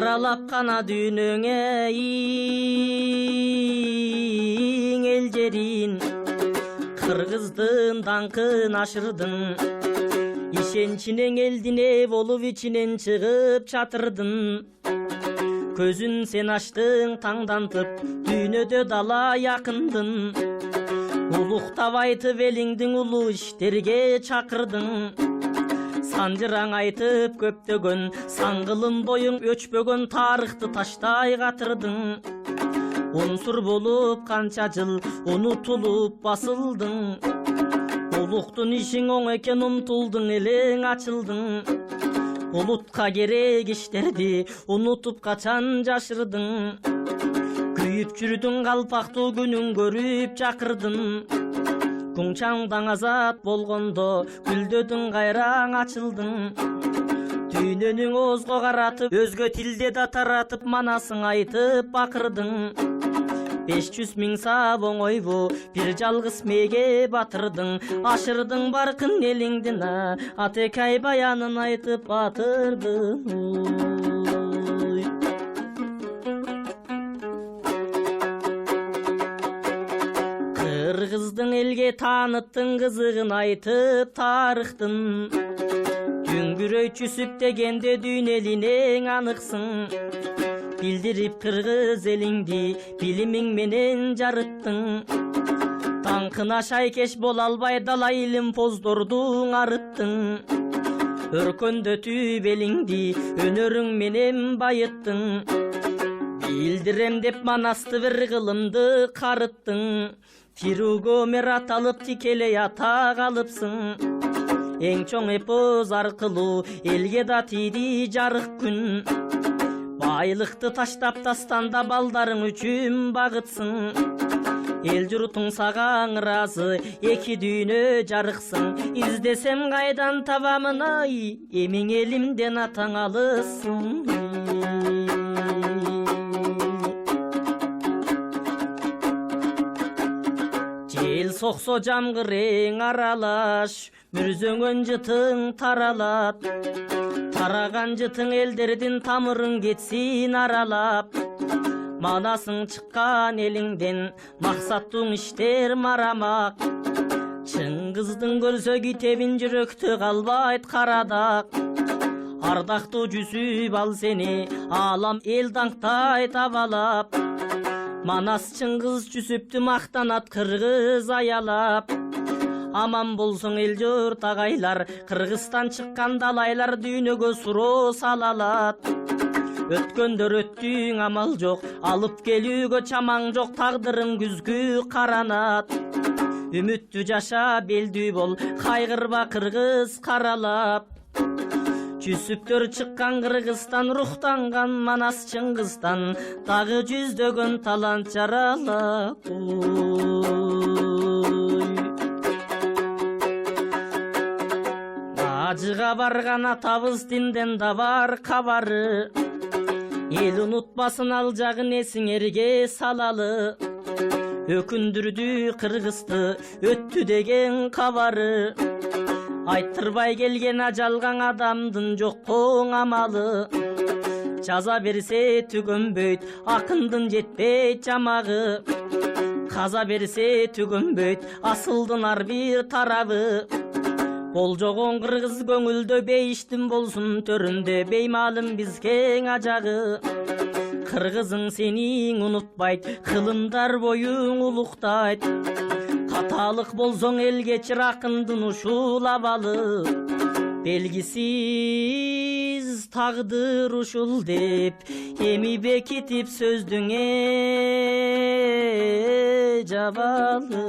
аралап кана дүйнөңө иң эл жерин, кыргыздын даңкын ашырдың, ишенчинен элдине болуп ичинен чыгып чатырдың. Көзүн сен ачтың таңдантып, дүйнөдө дала якындын, улуктап айтып элиңдин улуу иштерге чакырдың. Санжыраң айтып көптөгөн, саңгылын боюң өчпөгөн тарыхты таштай катырдың. Унсур болуп канча жыл унутулуп басылдың, улуктун ишиң оң экен умтулдуң, элең ачылдың. Улутка керек иштерди унутуп качан жашырдың, күйүп жүрдүң калпактуу күнүн көрүп чакырдың. Куңчаңдаң азат болгондо гүлдөдүң, кайраң ачылдың. Дүйнөнүң оозго каратып, өзгө тилде да таратып, манасың айтып бакырдың. 500 000 сап оңойбу бир жалгыз мээге батырдың, ашырдың баркын элиңдин, атекай баянын айтып батырдың. Кыргыздын элге тааныттың, кызыгын айтып тарыхтын. Дүңгүрөйчүсүп дегенде дүйнө элинең аныксың, билдирип кыргыз элиңди билимиң менен жарыттың. Даңкына шайкеш боло албай дала илим поздордуң арыттың, өркөндөтүп элиңди өнөрүң менен байыттың. Билдирем деп манасты бир кылымды карыттың, Фируго мерат алып тикелей ата калыпсың. Эң чоң эпоз аркылуу элге да тийди жарык күн, байлыкты таштап дастанда балдарың үчүн багытсың. Эл журтуң сага ыраазы, эки дүйнө жарыксың. Издесем кайдан табамын ай, эмиң элимден атаң алысың. Жел соксо жамгыр эң аралаш, мүрзөңөн жытың таралат. Тараган жытың элдердин тамырын кетсин аралап. Манасың чыккан элиңден, максаттың иштер марамак. Чыңгыздын көрсө китебин жүрөктө калбайт карадак. Ардактуу жүзүп ал сени, алам эл даңктай табалап. Манас Чыңгыз жүсүптү мактанат кыргыз аялап. Аман болсоң эл журт агайлар, Кыргызстан чыккан далайлар дүйнөгө суроо салалат. Өткөндөр өттүң амал жок, алып келүүгө чамаң жок, тагдырың күзгү каранат. Үмүттүү жаша, белдүү бол, кайгырба кыргыз каралап. Жүсүптөр чыккан Кыргызстан, рухтанган Манас Чыңгыздан, дагы жүздөгөн талант жаралап. Ажыга барган атабыз динден да бар кабары, эл унутпасын ал жагын эсиңерге салалы. Өкүндүрдү кыргызды өттү деген кабары, айттырбай келген ажалган адамдын жоккоң амалы. Жаза берсе түгөнбөйт, акындын жетпейт жамагы. Каза берсе түгөнбөйт, асылдын ар бир тарабы. Болжогон кыргыз көңүлдө бейиштин болсун төрүндө, беймалым бизге ажагы. Кыргызың сениң унутпайт, кылымдар боюң улуктайт. Каталык болсоң элге чыр, акындын ушул абалы. Белгисиз тагдыр ушул деп, эми бекитип сөздүңө жабалы.